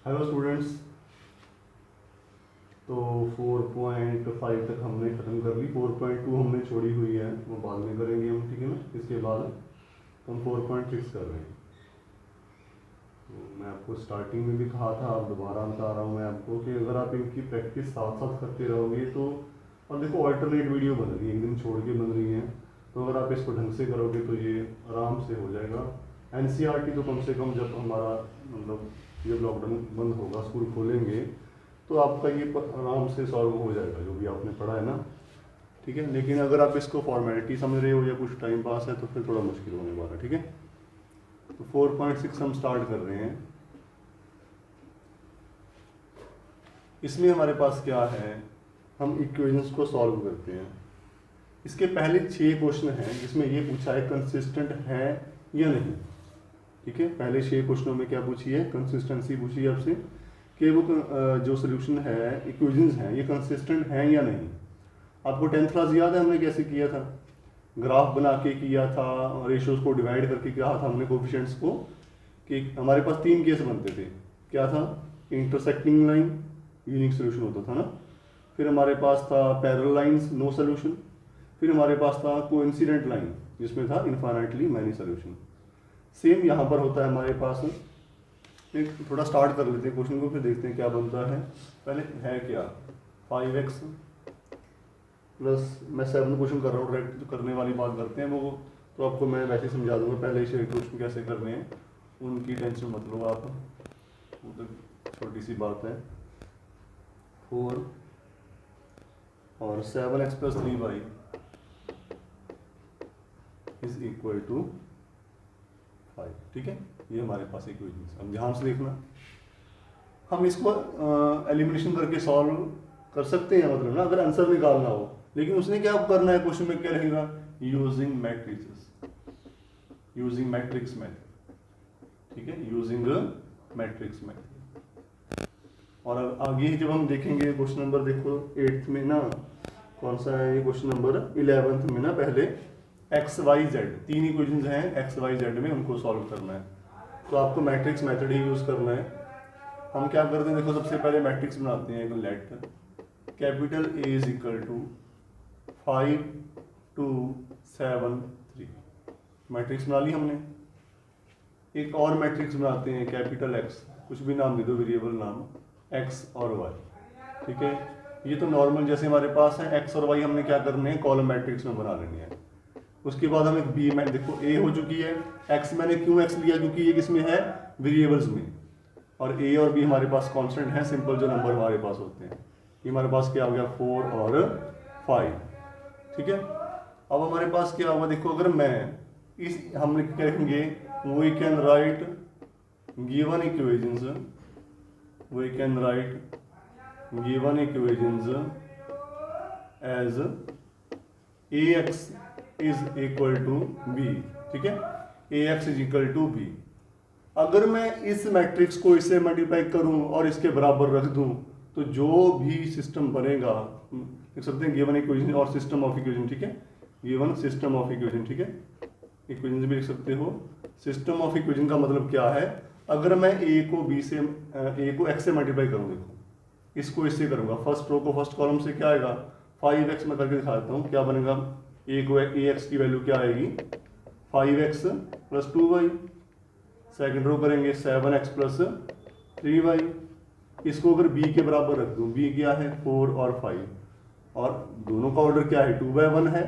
Hello students, तो 4.5 तक हमने ख़त्म कर ली। 4.2 हमने छोड़ी हुई है, वो बाद में करेंगे हम, ठीक है ना। इसके बाद हम 4.6 कर रहे हैं। तो मैं आपको स्टार्टिंग में भी कहा था, अब दोबारा बता रहा हूँ मैं आपको कि अगर आप इनकी प्रैक्टिस साथ साथ करते रहोगे तो, और देखो ऑल्टरनेट वीडियो बन रही है, एक दिन छोड़ के बन रही है, तो अगर आप इसको ढंग से करोगे तो ये आराम से हो जाएगा। एनसीईआरटी तो कम से कम जब हमारा मतलब जब लॉकडाउन बंद होगा, स्कूल खोलेंगे, तो आपका ये आराम से सॉल्व हो जाएगा जो भी आपने पढ़ा है ना, ठीक है। लेकिन अगर आप इसको फॉर्मेलिटी समझ रहे हो या कुछ टाइम पास है तो फिर थोड़ा मुश्किल होने वाला है, ठीक है। तो 4.6 हम स्टार्ट कर रहे हैं। इसमें हमारे पास क्या है, हम इक्वेशंस को सॉल्व करते हैं। इसके पहले 6 क्वेश्चन हैं जिसमें ये पूछा है कंसिस्टेंट है या नहीं, ठीक है। पहले 6 क्वेश्चनों में क्या पूछी है, कंसिस्टेंसी पूछी है आपसे कि वो जो सोल्यूशन है, इक्वेशंस हैं, ये कंसिस्टेंट हैं या नहीं। आपको 10th क्लास याद है हमने कैसे किया था, ग्राफ बना के किया था, रेशियोज को डिवाइड करके कहा था हमने कोफिशिएंट्स को, कि हमारे पास 3 केस बनते थे। क्या था, इंटरसेक्टिंग लाइन, यूनिक सोल्यूशन होता था ना, फिर हमारे पास था पैरेलल लाइंस, नो सोल्यूशन, फिर हमारे पास था कोइंसिडेंट लाइन जिसमें था इन्फाइनाइटली मैनी सोल्यूशन। सेम यहाँ पर होता है हमारे पास। एक थोड़ा स्टार्ट कर लेते हैं क्वेश्चन को, फिर देखते हैं क्या बनता है। पहले है क्या, 5x प्लस, मैं 7 क्वेश्चन कर रहा हूँ, डायरेक्ट जो करने वाली बात करते हैं वो तो आपको मैं वैसे समझा दूंगा, पहले से क्वेश्चन कैसे करने हैं उनकी टेंशन मत लो आप, वो तो छोटी सी बात है। 4 और 7x plus 3y is equal to 5, ठीक है। ये हमारे पास इक्वेशन। अब ध्यान से देखना, हम इसको एलिमिनेशन करके सॉल्व कर सकते हैं, मतलब ना, अगर आंसर निकालना हो। लेकिन उसने क्या करना है, क्वेश्चन में क्या रहेगा, using matrices, using matrix method, ठीक है, यूजिंग मैट्रिक्स मेथड। और आगे जब हम देखेंगे क्वेश्चन नंबर, देखो 8th में ना, कौन सा है ये क्वेश्चन नंबर, 11th में ना, पहले एक्स वाई जेड 3 इक्वेशंस हैं एक्स वाई जेड में, उनको सॉल्व करना है, तो आपको मैट्रिक्स मेथड ही यूज करना है। हम क्या करते हैं, देखो सबसे पहले मैट्रिक्स बनाते हैं, let capital A is equal to 5 2 7 3, matrix बना ली हमने। एक और मैट्रिक्स बनाते हैं कैपिटल एक्स, कुछ भी नाम दे दो, वेरिएबल नाम, एक्स और वाई, ठीक है। ये तो नॉर्मल जैसे हमारे पास है, एक्स और वाई हमने क्या करने हैं, कॉलम मैट्रिक्स में बना लेनी है। उसके बाद हम एक बी में, देखो ए हो चुकी है, एक्स मैंने क्यों एक्स लिया, क्योंकि ये किसमें है, वेरिएबल्स में, और ए और बी हमारे पास कांस्टेंट है, सिंपल जो नंबर हमारे पास होते हैं। ये हमारे पास क्या हो गया, 4 और 5, ठीक है। अब हमारे पास क्या होगा, देखो अगर मैं इस, हम कहेंगे we can write given equations, we can write given equations as a x is equal to b, ठीक है, a x is equal to b. अगर मैं इस मैट्रिक्स को इससे मल्टीप्लाई करूं और इसके बराबर रख दूं, तो जो भी सिस्टम बनेगा, लिख सकते हैं गिवन इक्वेशन और सिस्टम ऑफ इक्वेशन, ठीक है, गिवन सिस्टम ऑफ इक्वेशन, ठीक है, इक्वेशन भी लिख सकते हो। सिस्टम ऑफ इक्वेशन का मतलब क्या है, अगर मैं ए को बी से, ए को एक्स से मल्टीप्लाई करूं, देखो इसको इससे करूंगा, फर्स्ट रो को फर्स्ट कॉलम से क्या आएगा, 5x में करके दिखा देता हूँ क्या बनेगा, ए को ए एक्स की वैल्यू क्या आएगी, 5x plus 2y, second row करेंगे 7x प्लस 3y। इसको अगर b के बराबर रख दूँ, b क्या है 4 और 5, और दोनों का ऑर्डर क्या है 2/1 है,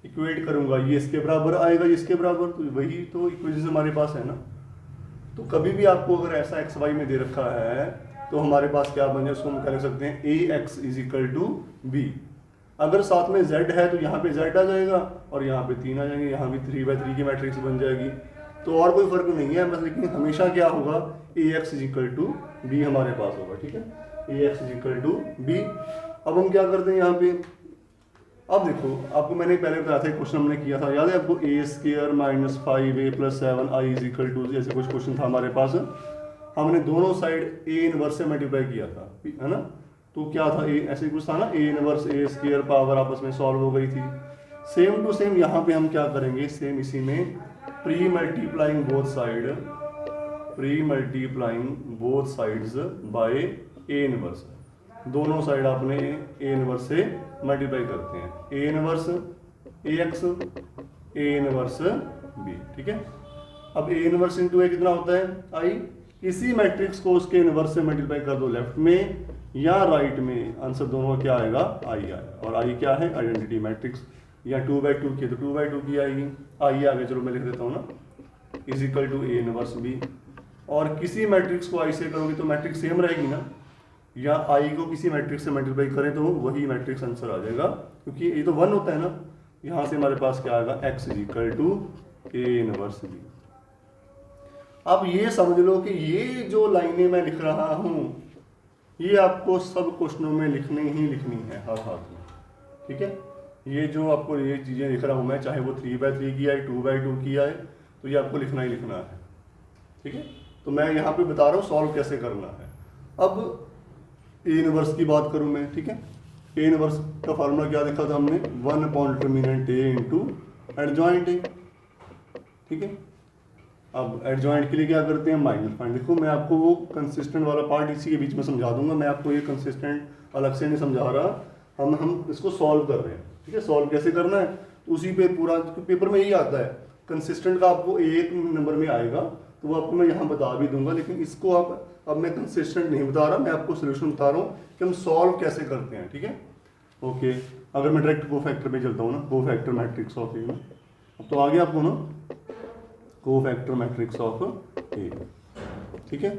इक्वेट करूंगा, ये इसके बराबर आएगा, ये इसके बराबर, तो वही तो इक्वेशन हमारे पास है ना। तो कभी भी आपको अगर ऐसा एक्स वाई में दे रखा है तो हमारे पास क्या बन जाए, उसको हम क्या लिख सकते हैं, a x is equal to b. अगर साथ में z है तो यहाँ पे z आ जाएगा और यहाँ पे 3 आ जाएंगे, यहाँ भी 3/3 की मैट्रिक्स बन जाएगी, तो और कोई फर्क नहीं है बस। लेकिन हमेशा क्या होगा, a x is equal to b हमारे पास होगा, ठीक है, a x is equal to b. अब हम क्या करते हैं यहाँ पे, अब देखो आपको मैंने पहले बताया था, क्वेश्चन हमने किया था, याद है आपको, a square minus 5a plus 7i is equal to, ऐसे कुछ क्वेश्चन था हमारे पास, हमने दोनों साइड ए इनवर्स से मल्टीप्लाई किया था, है ना। तो क्या था, ए ऐसे कुछ था ना, ए इनवर्स ए स्क्वायर पावर आपस में सॉल्व हो गई थी। सेम टू सेम यहाँ पे हम क्या करेंगे, सेम इसी में pre multiplying both side pre multiplying both sides by A inverse, दोनों साइड आपने ए इनवर्स से मल्टीप्लाई करते हैं, A inverse A X A inverse B, ठीक है। अब ए इनवर्स इंटू ए कितना होता है आई, इसी मैट्रिक्स को उसके इनवर्स से मल्टीप्लाई कर दो लेफ्ट में या राइट में, आंसर दोनों क्या आएगा आई आएगा, और आई क्या है आइडेंटिटी मैट्रिक्स, या 2/2 की तो 2/2 की आएगी, आई आगे चलो मैं लिख देता हूँ ना, is equal to A inverse B, और किसी मैट्रिक्स को आई से करोगे तो मैट्रिक्स सेम रहेगी ना, या आई को किसी मैट्रिक्स से मल्टीप्लाई करें तो वही मैट्रिक्स आंसर आ जाएगा, क्योंकि ये तो 1 होता है ना, यहाँ से हमारे पास क्या आएगा X is equal to A inverse B. अब ये समझ लो कि ये जो लाइनें मैं लिख रहा हूँ ये आपको सब क्वेश्चनों में लिखनी ही लिखनी है हर हाथ में, ठीक है। ये जो आपको ये चीज़ें लिख रहा हूँ मैं, चाहे वो 3/3 की आए 2/2 की आए, तो ये आपको लिखना ही लिखना है, ठीक है। तो मैं यहाँ पे बता रहा हूँ सॉल्व कैसे करना है। अब ए इनवर्स की बात करूँ मैं, ठीक है, ए इनवर्स का फार्मूला क्या देखा था हमने, 1/डिटरमिनेंट ए इंटू एडजॉइंट ए, ठीक है। अब एडजॉइंट के लिए क्या करते हैं माइनस पॉइंट, देखो मैं आपको वो कंसिस्टेंट वाला पार्ट इसी के बीच में समझा दूंगा, मैं आपको ये कंसिस्टेंट अलग से नहीं समझा रहा, हम इसको सॉल्व कर रहे हैं, ठीक है। सॉल्व कैसे करना है तो उसी पे पूरा पेपर में यही आता है, कंसिस्टेंट का आपको एक नंबर में आएगा तो वो आपको मैं यहाँ बता भी दूंगा, लेकिन इसको अब मैं कंसिस्टेंट नहीं बता रहा, मैं आपको सोल्यूशन बता रहा हूँ कि हम सॉल्व कैसे करते हैं, ठीक है। ओके, अगर मैं डायरेक्ट कोफैक्टर पे चलता हूँ ना, कोफैक्टर मैट्रिक्स ऑफ ए, अब तो आ गया आपको ना कोफैक्टर मैट्रिक्स ऑफ ए, ठीक है।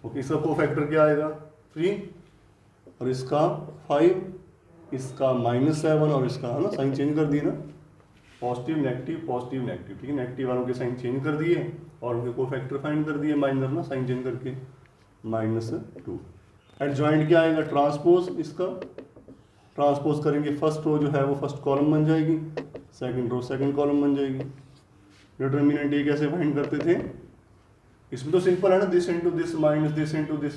ओके, इसका कोफैक्टर क्या आएगा 3, और इसका 5, इसका -7, और इसका है ना साइन चेंज कर दिए ना, पॉजिटिव नेगेटिव, ठीक है। नेगेटिव वालों के साइन चेंज कर दिए और उनके कोफैक्टर फाइंड कर दिए माइनर ना साइन चेंज करके, -2। एडजॉइंट क्या आएगा ट्रांसपोज, इसका ट्रांसपोज करेंगे, फर्स्ट रो जो है वो फर्स्ट कॉलम बन जाएगी, सेकंड रो सेकंड कॉलम बन जाएगी। डिटरमिनेंट ए कैसे फाइंड करते थे, इसमें तो सिंपल है ना, this into this minus this into this,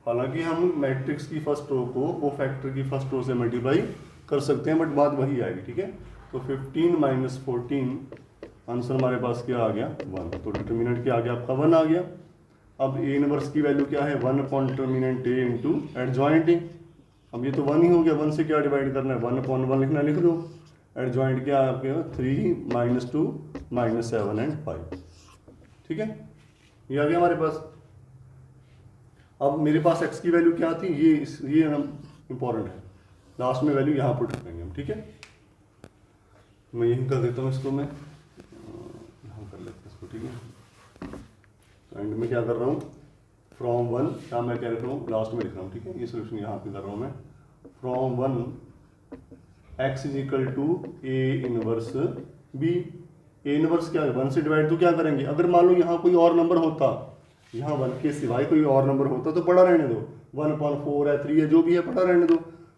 हालांकि हम मैट्रिक्स की फर्स्ट रो को कोफैक्टर की फर्स्ट रो से मल्टीप्लाई कर सकते हैं, बट बात वही आएगी, ठीक है। तो 15 - 14 आंसर हमारे पास क्या आ गया 1, तो डिटरमिनेंट क्या आ गया आपका 1 आ गया। अब ए इनवर्स की वैल्यू क्या है 1/डिटरमिनेंट ए इंटू एडजॉइंट ए, अब ये तो 1 ही हो गया, 1 से क्या डिवाइड करना है 1/1 लिखना, लिख दो। एडजॉइंट क्या है आपके 3 - 2 -7 एंड 5, ठीक है, ये आ गया हमारे पास। अब मेरे पास x की वैल्यू क्या थी, ये इंपॉर्टेंट है, लास्ट में वैल्यू यहाँ पुट करेंगे हम, ठीक है। मैं यही कर देता हूँ इसको, मैं यहाँ कर लेता हूँ इसको, ठीक है। तो एंड में क्या कर रहा हूँ फ्रॉम 1, क्या मैं क्या लिख रहा हूँ लास्ट में लिख रहा हूँ, ठीक है। ये सोल्यूशन यहाँ पे कर रहा हूँ मैं, from 1 x is equal to A inverse B. A inverse क्या है 1 से डिवाइड तो क्या करेंगे, अगर मान लो यहाँ कोई और नंबर होता, यहाँ 1 के सिवाय कोई और नंबर होता तो पड़ा रहने दो, 1/4 है 3 है जो भी है पड़ा रहने दो,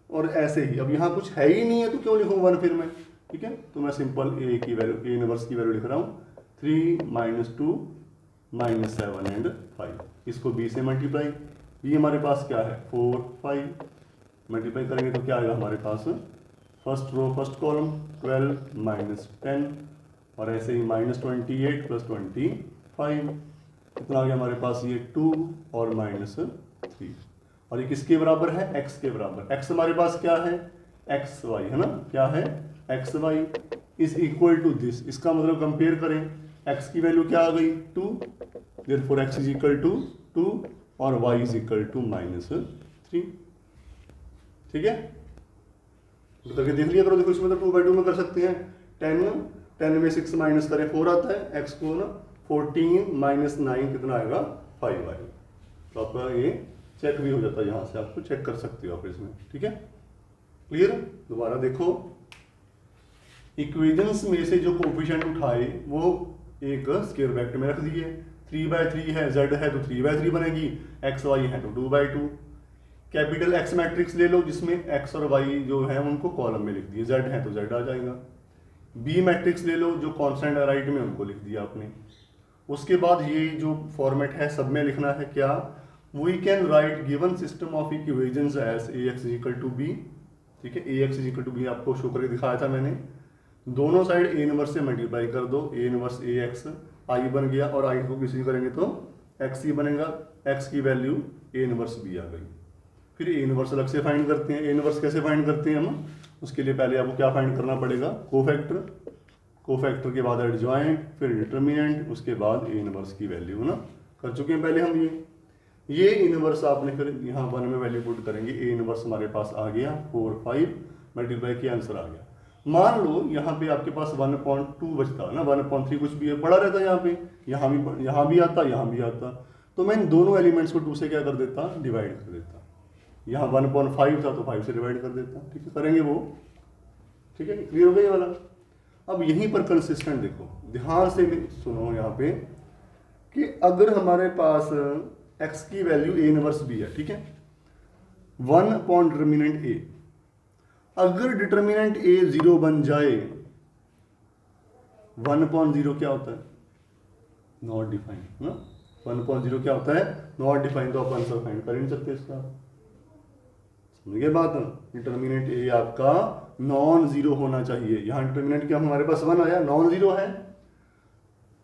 और ऐसे ही अब यहाँ कुछ है ही नहीं है तो क्यों लिखूँ 1 फिर मैं, ठीक है। तो मैं सिंपल ए की वैल्यू ए इनवर्स की वैल्यू लिख रहा हूँ 3 - 2 -7 एंड 5, इसको b से मल्टीप्लाई, ये हमारे पास क्या है 4 5, मल्टीप्लाई करेंगे तो क्या आएगा हमारे पास फर्स्ट रो फर्स्ट कॉलम 12 - 10, और ऐसे ही -28 + 25, कितना आ गया हमारे पास ये 2 और -3, और ये किसके बराबर है x के बराबर। x हमारे पास क्या है xy है ना, क्या है xy is equal to this, इसका मतलब कंपेयर करें x की वैल्यू क्या आ गई 2, therefore x is equal to 2 और y इज इक्वल टू -3, ठीक है। तो करके देख लिया करो, देखो इसमें तो 2/2 में कर सकते हैं, 10 में 6 माइनस करें 4 आता है, x को ना 14 - 9 कितना आएगा 5 आएगा, तो आपका ये चेक भी हो जाता है, यहाँ से आपको चेक कर सकते हो आप इसमें, ठीक है। क्लियर, दोबारा देखो, इक्वेशंस में से जो कोफिशिएंट उठाए वो एक स्क्वायर ब्रैकेट में रख दिए, 3/3 है, z है तो 3/3 बनेगी, x y है तो 2/2। कैपिटल X मैट्रिक्स ले लो जिसमें x और y जो है उनको कॉलम में लिख दिए, z है तो z आ जाएगा। B मैट्रिक्स ले लो जो कॉन्स्टेंट है राइट में, उनको लिख दिया आपने। उसके बाद ये जो फॉर्मेट है सब में लिखना है क्या, we can write given system of equations as ax equal to b, ठीक है। ax इक्वल टू b आपको शो करके दिखाया था मैंने, दोनों साइड a इनवर्स से मल्टीप्लाई कर दो, a इनवर्स ax i बन गया, और i को किसी करेंगे तो एक्स ही बनेगा, एक्स की वैल्यू ए इनवर्स बी आ गई। फिर ए इनवर्स अलग से फाइंड करते हैं। ए इनवर्स कैसे फाइंड करते हैं हम? उसके लिए पहले आपको क्या फाइंड करना पड़ेगा? कोफैक्टर, कोफैक्टर के बाद एडजॉइंट, फिर डिटर्मिनेंट, उसके बाद ए इनवर्स की वैल्यू, है ना, कर चुके हैं पहले हम ये इनवर्स आपने फिर यहाँ 1 में वैल्यू पुट करेंगे। ए इनवर्स हमारे पास आ गया 4 5 मल्टीप्लाई किया, आंसर आ गया। मान लो यहाँ पे आपके पास 1.2 बचता है ना, 1.3 कुछ भी है पड़ा रहता यहाँ पे, यहाँ भी आता, यहाँ भी आता, तो मैं इन दोनों एलिमेंट्स को 2 से क्या कर देता? डिवाइड कर देता। यहाँ 1.5 था तो 5 से डिवाइड कर देता। ठीक है, करेंगे वो। ठीक है, क्लियर हो गया ये वाला। अब यहीं पर कंसिस्टेंट देखो, ध्यान से सुनो यहाँ पे कि अगर हमारे पास x की वैल्यू ए इनवर्स बी है, ठीक है, 1 अपॉन डिटर्मिनेंट ए, अगर डिटर्मिनेंट ए 0 बन जाए, 1/0 क्या होता है? नॉट डिफाइंड, है ना। 1/0 क्या होता है? Not defined. तो आप आंसर फाइंड कर ही नहीं सकते इसका। समझ गए बात? डिटर्मिनेंट ए आपका नॉन जीरो होना चाहिए। यहाँ डिटर्मिनेंट क्या हमारे पास 1 आया, नॉन जीरो है।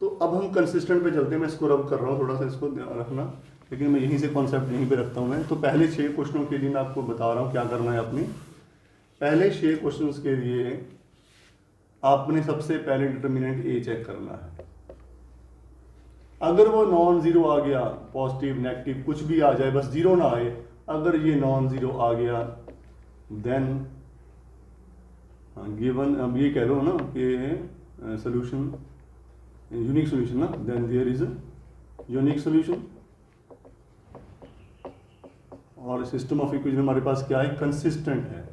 तो अब हम कंसिस्टेंट पे चलते हैं। मैं इसको रब कर रहा हूँ, थोड़ा सा इसको ध्यान रखना, लेकिन मैं यहीं से कॉन्सेप्ट यहीं पे रखता हूँ मैं। तो पहले 6 क्वेश्चनों के लिए मैं आपको बता रहा हूँ क्या करना है। आपने पहले 6 क्वेश्चंस के लिए आपने सबसे पहले डिटर्मिनेंट ए चेक करना है। अगर वो नॉन जीरो आ गया, पॉजिटिव नेगेटिव कुछ भी आ जाए, बस जीरो ना आए, अगर ये नॉन जीरो आ गया देन गिवन, अब ये कह लो ना कि सोल्यूशन यूनिक सोल्यूशन ना, then there is unique solution. और सिस्टम ऑफ इक्वेशन हमारे पास क्या है? कंसिस्टेंट है।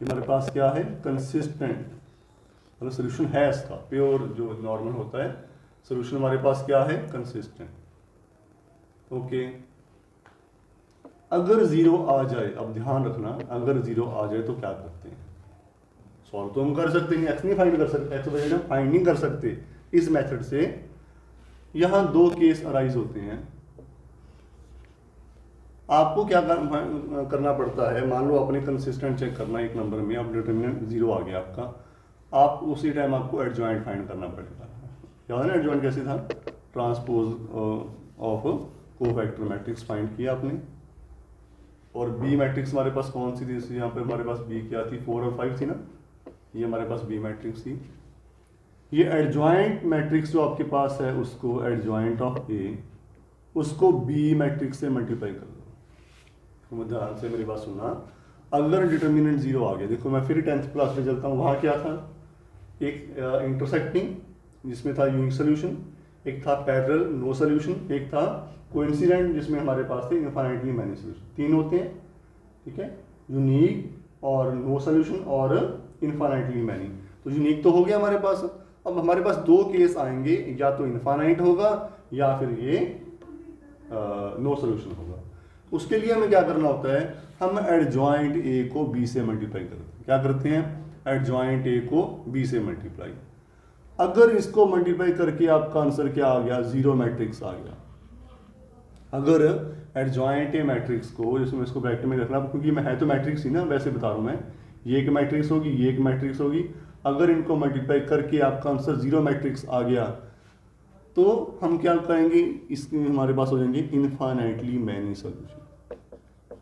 हमारे पास क्या है? कंसिस्टेंट, मतलब सोल्यूशन है इसका, प्योर जो नॉर्मल होता है सोल्यूशन हमारे पास क्या है? कंसिस्टेंट। ओके, अगर 0 आ जाए, अब ध्यान रखना, अगर 0 आ जाए तो क्या करते हैं? सॉल्व तो हम कर सकते हैं, एक्स नहीं फाइंड कर सकते, एक्स वैल्यू फाइंड नहीं कर सकते इस मेथड से। यहां 2 केस अराइज होते हैं। आपको क्या करना पड़ता है? मान लो आपने कंसिस्टेंट चेक करना है एक नंबर में, अब डिटर्मिनेंट 0 आ गया आपका, आप उसी टाइम आपको एडजॉइंट फाइंड करना पड़ेगा। याद है ना एडजॉइंट कैसे था? Transpose of cofactor matrix find किया आपने, और बी मैट्रिक्स हमारे पास कौन सी थी? यहाँ पे हमारे पास बी क्या थी? 4 और 5 थी ना, ये हमारे पास बी मैट्रिक्स थी। ये एडजॉइंट मैट्रिक्स जो आपके पास है, उसको एडजॉइंट ऑफ ए, उसको बी मैट्रिक्स से मल्टीप्लाई कर दो। ध्यान से मेरी बात सुनना, अगर डिटर्मिनेंट 0 आ गया, देखो मैं फिर 10th क्लास में चलता हूँ, वहाँ क्या था? एक इंटरसेक्टिंग जिसमें था यूनिक सोल्यूशन, एक था पैरेलल नो सोल्यूशन, एक था कोइंसिडेंट जिसमें हमारे पास थे इनफाइनाइटली मैनी सोल्यूशन। 3 होते हैं, ठीक है, यूनिक और नो सोल्यूशन और इनफाइनाइटली मैनी। तो यूनिक तो हो गया हमारे पास। अब हमारे पास 2 केस आएंगे, या तो इनफाइनाइट होगा या फिर ये नो सोल्यूशन होगा। उसके लिए हमें क्या करना होता है? हम एडजॉइंट ए को बी से मल्टीप्लाई करते हैं। क्या करते हैं? एडजॉइंट ए को बी से मल्टीप्लाई। अगर इसको मल्टीप्लाई करके आपका आंसर क्या आ गया? 0 मैट्रिक्स आ गया। अगर एडजॉइंट ए मैट्रिक्स को, जिसमें इसको ब्रैकेट में रखना, क्योंकि मैं है तो मैट्रिक्स ही ना, वैसे बता रहा हूँ मैं, ये एक मैट्रिक्स होगी, ये एक मैट्रिक्स होगी। अगर इनको मल्टीप्लाई करके आपका आंसर 0 मैट्रिक्स आ गया, तो हम क्या करेंगे? इसमें हमारे पास हो जाएंगे infinitely many solution,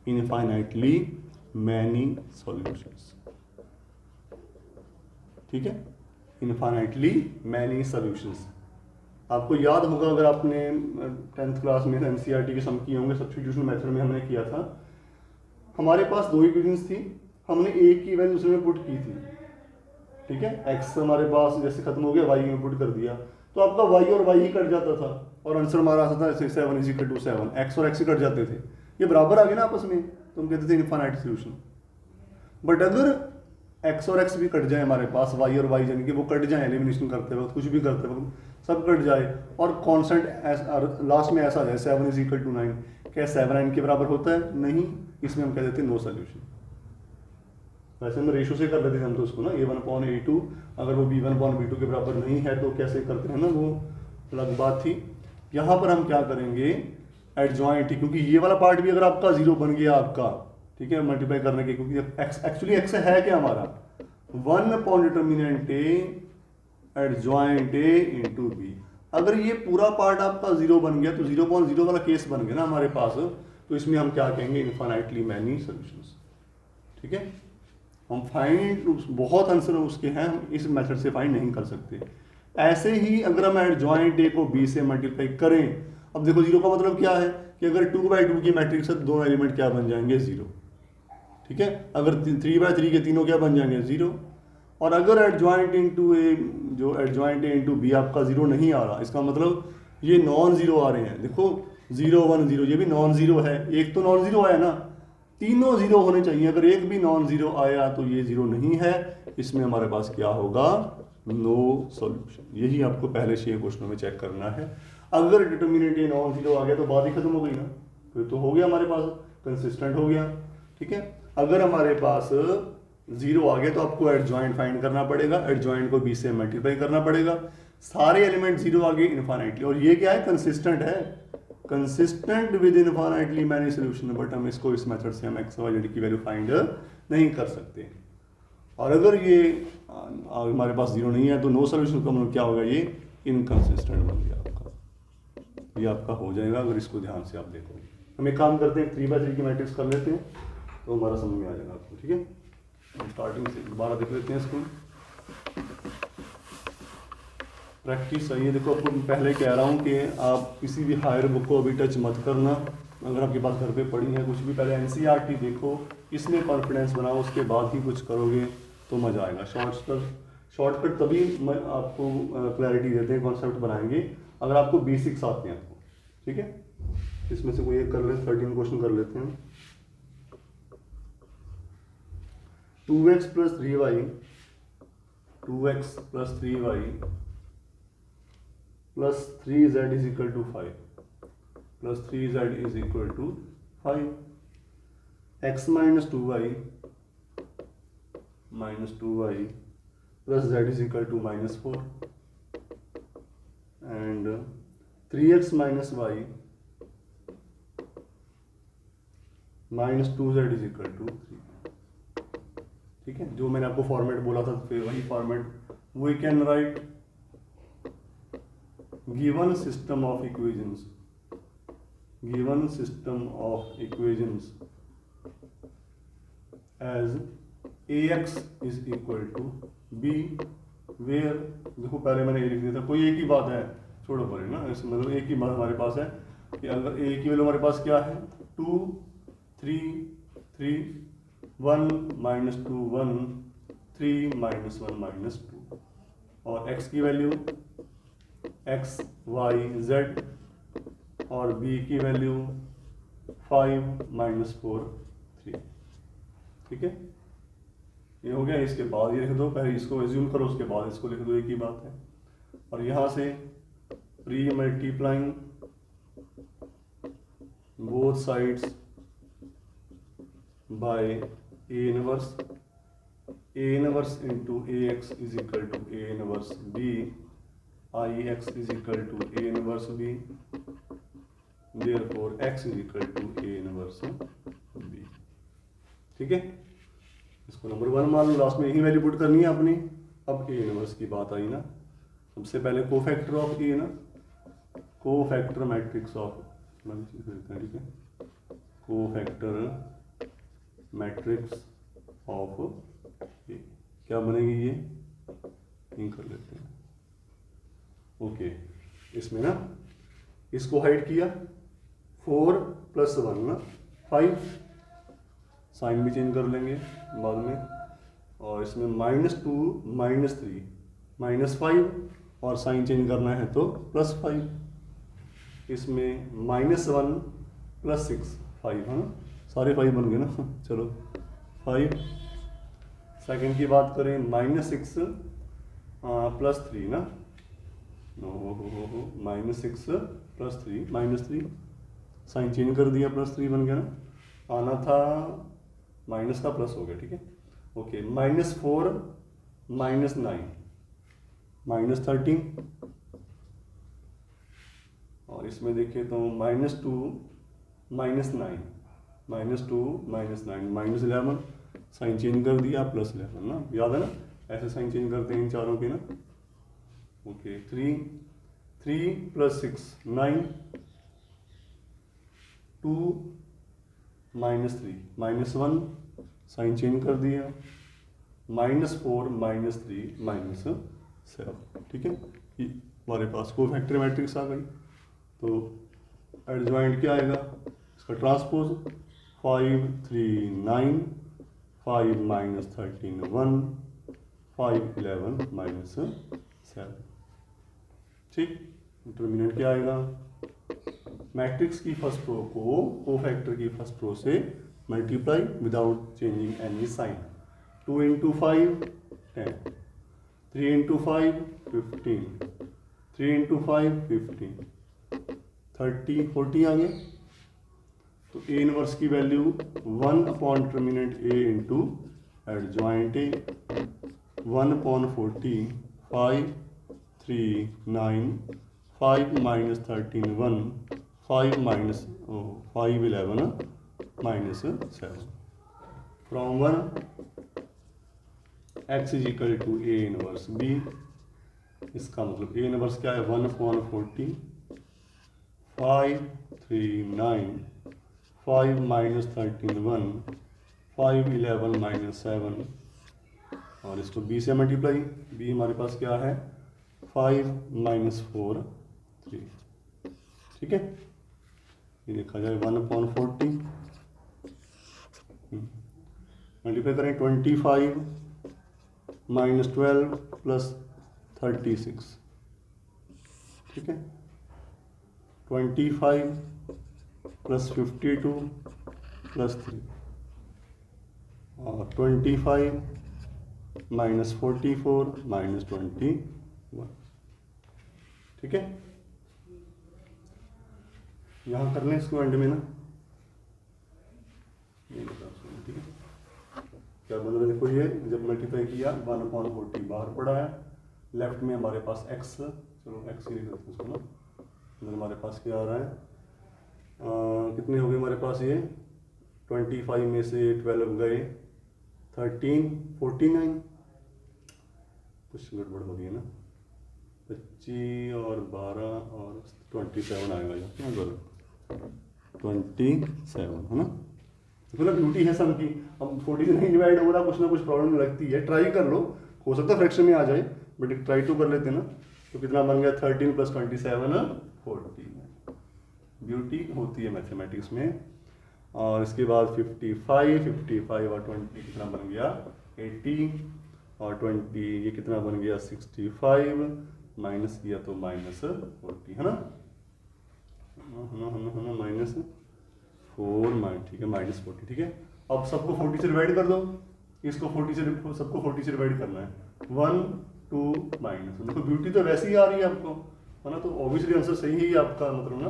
infinitely many solutions. ठीक है, इनफाइनाइटली मैनी सॉल्यूशंस। आपको याद होगा, अगर आपने 10th क्लास में एनसीईआरटी के सम किए होंगे, सब्स्टिट्यूशन मेथड में हमने किया था। हमारे पास 2 इक्वेशंस थी, हमने एक की वैल्यू दूसरे में पुट की थी। ठीक है, एक्स हमारे पास जैसे खत्म हो गया, वाई में पुट कर दिया, तो आपका वाई और वाई ही कट जाता था, और आंसर हमारा आता था 7 = 7। एक्स और एक्स ही कट जाते थे, ये बराबर आ गए ना आपस में, तो हम कहते थे इनफाइनाइट सोल्यूशन। बट अगर एक्स और एक्स भी कट जाए हमारे पास, वाई और वाई यानी कि वो कट जाए, एलिमिनेशन करते वक्त, कुछ भी करते वक्त सब कट जाए, और कांस्टेंट लास्ट में ऐसा आ जाए 7 = 9, क्या 7 9 के बराबर होता है? नहीं, इसमें हम कह देते हैं नो सोल्यूशन। वैसे हम रेशो से कर लेते थे हम तो उसको ना, A1/A2, अगर वो B1/B2 के बराबर नहीं है तो कैसे करते हैं ना, वो अलग बात थी। यहाँ पर हम क्या करेंगे? एडजॉइंट, क्योंकि ये वाला पार्ट भी अगर आपका 0 बन गया आपका, ठीक है, मल्टीप्लाई करने के, क्योंकि एक्स एक्चुअली एक्स है क्या हमारा? 1 upon determinant A adjoint A into B. अगर ये पूरा पार्ट आपका 0 बन गया तो 0.0 वाला केस बन गया ना हमारे पास, तो इसमें हम क्या कहेंगे, इन्फाइनाइटली मैनी सॉल्यूशंस। ठीक है, हम फाइंड बहुत आंसर उसके हैं, हम इस मेथड से फाइंड नहीं कर सकते। ऐसे ही अगर हम एडजॉइंट ए को बी से मल्टीप्लाई करें, अब देखो 0 का मतलब क्या है कि अगर 2/2 की मैट्रिक्स है तो दोनों एलिमेंट क्या बन जाएंगे, 0। ठीक है, अगर 3/3 के तीनों क्या बन जाएंगे, 0। और अगर एडजॉइंट इनटू ए, जो एडजॉइंट ए इनटू बी आपका 0 नहीं आ रहा, इसका मतलब ये नॉन जीरो आ रहे हैं। देखो 0 1 0 ये भी नॉन जीरो है, एक तो नॉन जीरो आया ना, तीनों 0 होने चाहिए। अगर एक भी नॉन जीरो आया तो ये 0 नहीं है, इसमें हमारे पास क्या होगा, नो सॉल्यूशन। यही आपको पहले 6 क्वेश्चनों में चेक करना है। अगर डिटर्मिनेंट ये नॉन जीरो आ गया तो बात ही खत्म हो गई ना, फिर तो हो गया हमारे पास, कंसिस्टेंट हो गया। ठीक है, अगर हमारे पास 0 आ गया तो आपको एडजॉइंट फाइंड करना पड़ेगा, एडजॉइंट को b से मल्टीप्लाई करना पड़ेगा, सारे एलिमेंट 0 आ गए इनफाइनाइटली। और ये क्या है, कंसिस्टेंट है, consistent with infinitely many solution. But हम इसको इस मेथड से हम एक्स वाई जेड की वैल्यू फाइंड नहीं कर सकते। और अगर ये हमारे पास 0 नहीं है तो नो सोल्यूशन का मतलब क्या होगा, ये इनकंसिस्टेंट बन गया आपका, ये आपका हो जाएगा अगर इसको ध्यान से आप देखोगे। हम एक काम करते हैं, 3/3 की मैट्रिक्स कर लेते हैं तो हमारा समझ में आ जाएगा आपको। ठीक है, हम स्टार्टिंग से दोबारा देख लेते हैं इसको। प्रैक्टिस सही है। देखो आपको पहले कह रहा हूँ कि आप किसी भी हायर बुक को अभी टच मत करना। अगर आपके पास घर पे पड़ी है कुछ भी, पहले एनसीईआरटी देखो, इसमें कॉन्फिडेंस बनाओ, उसके बाद ही कुछ करोगे तो मज़ा आएगा। शॉर्टकट तभी आपको क्लैरिटी देते हैं, कॉन्सेप्ट बनाएंगे अगर आपको बेसिक्स आते हैं तो। ठीक है, इसमें से कोई एक कर लेते, 13 क्वेश्चन कर लेते हैं। 2x + 3y 2x + 3y + 3z = 5 + 3z = 5, x - 2y - 2y + z = -4 and 3x - y - 2z = 3। ठीक है, जो मैंने आपको फॉर्मेट बोला था फिर वही format. We can write given system of equations as ax = b where, देखो पहले मैंने ये लिख दिया था, कोई एक ही बात है, छोड़ो परे ना, इसमें मतलब एक ही बात हमारे पास है कि अगर a की वैल्यू हमारे पास क्या है, 2 3 3 1 - 2 1 3 - 1 - 2, और x की वैल्यू x y z और b की वैल्यू 5 - 4 3। ठीक है, ये हो गया। इसके बाद ये लिख दो, पहले इसको एज्यूम करो, उसके बाद इसको लिख दो, एक ही बात है। और यहाँ से pre multiplying both sides bye a inverse into ax = a inverse b, ix = a inverse b, therefore x = a inverse b। ठीक है, इसको नंबर 1 मान लो, लास्ट में यही वैल्यू पुट करनी है अपनी। अब a इनवर्स की बात आई ना, सबसे पहले कोफैक्टर ऑफ ए ना, कोफैक्टर मैट्रिक्स ऑफ, ठीक है, कोफैक्टर मैट्रिक्स ऑफ ए क्या बनेगी, ये नहीं कर लेते हैं। ओके, इसमें ना इसको हाइड किया, 4 + 1 ना 5, साइन भी चेंज कर लेंगे बाद में, और इसमें -2 - 3 -5, और साइन चेंज करना है तो +5, इसमें -1 + 6 5, हाँ सारे 5 बन गए ना। चलो 5, सेकंड की बात करें, -6 + 3 ना, -6 + 3 -3, साइन चेंज कर दिया, +3 बन गया ना, आना था माइनस का प्लस हो गया। ठीक है, ओके, -4 - 9 -13, और इसमें देखिए तो -2 - 9 -11, साइन चेंज कर दिया, +11 ना, याद है ना, ऐसे साइन चेंज करते हैं इन चारों के ना। ओके, 3 3 + 6 9, 2 - 3 -1 साइन चेंज कर दिया, -4 -3 -7, ठीक है। ये हमारे पास कोफैक्टर मैट्रिक्स आ गई। तो एडजॉइंट क्या आएगा, इसका ट्रांसपोज 5 3 9, 5 - 13 1, 5 11 -7, ठीक। डिटरमिनेंट क्या आएगा, मैट्रिक्स की फर्स्ट रो को कोफैक्टर की फर्स्ट रो से multiply without changing any sign. 2 × 5 10, 3 × 5 15, 3 × 5 15, 30 40 आ गया। तो ए इनवर्स की value 1 determinant A into adjoint A, 1/40 5 3 9, 5 - 13 1, 5 11 -7। From 1 x = a inverse b। इसका मतलब a इनवर्स क्या है, 1/40 5 3 9, 5 - 13 1, 5 11 -7, और इसको b से मल्टीप्लाई। b हमारे पास क्या है, 5 - 4 3, ठीक है। ये लिखा जाए 1/40 मल्टीप्लाई करें 25 - 12 + 36, ठीक है। 25 + 52 + 3, और 25 - 44 - 21, ठीक है। यहाँ कर लें इसको एंड में ना, ठीक है। क्या बन रहा है, देखो ये जब मल्टीप्लाई किया 1/40 बाहर पड़ा है, लेफ्ट में हमारे पास x, चलो x ही लिख देते हैं उसको ना। इधर हमारे पास क्या आ रहा है, कितने हो गए हमारे पास, ये 25 में से 12 गए, 13 49, कुछ गड़बड़ हो गई है ना, 25 और 12 और 27 आएगा, क्या गलत, 27 है ना। मतलब ब्यूटी है सम की, अब 40 से नहीं डिवाइड हो रहा, कुछ ना कुछ प्रॉब्लम लगती है, ट्राई कर लो, हो सकता है फ्रैक्शन में आ जाए, बट ट्राई तो कर लेते ना। तो कितना बन गया, 13 + 27 40। ब्यूटी होती है मैथमेटिक्स में। और इसके बाद 55 और 20 कितना बन गया, 80, और 20 ये कितना बन गया, 65, माइनस किया तो -40, है ना, -4 ठीक है, -40, ठीक है। अब सबको 40 से डिवाइड कर दो, इसको 40 से, सबको 40 से डिवाइड करना है, 1 2 -1। देखो ब्यूटी तो वैसे ही आ रही है आपको, है ना, तो ऑब्वियसली आंसर सही ही आपका, मतलब ना,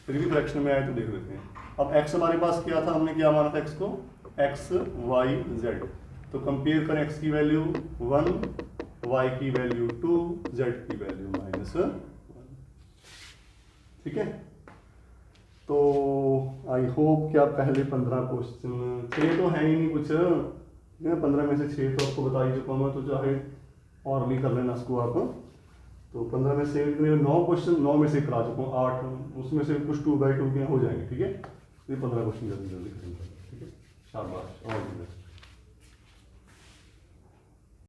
फिर भी फ्रैक्शन में आए तो देख लेते हैं। अब x हमारे पास क्या था, हमने क्या माना था x को, x y z। तो कंपेयर करें, x की वैल्यू 1, y की वैल्यू 2, z की वैल्यू -1, ठीक है। तो आई होप कि आप पहले 15 क्वेश्चन, 6 तो है ही नहीं कुछ, 15 में से 6 तो आपको बता ही चुका हूँ, तो चाहे और भी कर लेना इसको आप। तो 15 में से 9 क्वेश्चन, 9 में से करा चुका हूँ, 8 उसमें से कुछ 2x2 के हो जाएंगे, ठीक है। ये 15 क्वेश्चन जल्दी जल्दी करेंगे, ठीक है। शाबाश, ऑल द बेस्ट।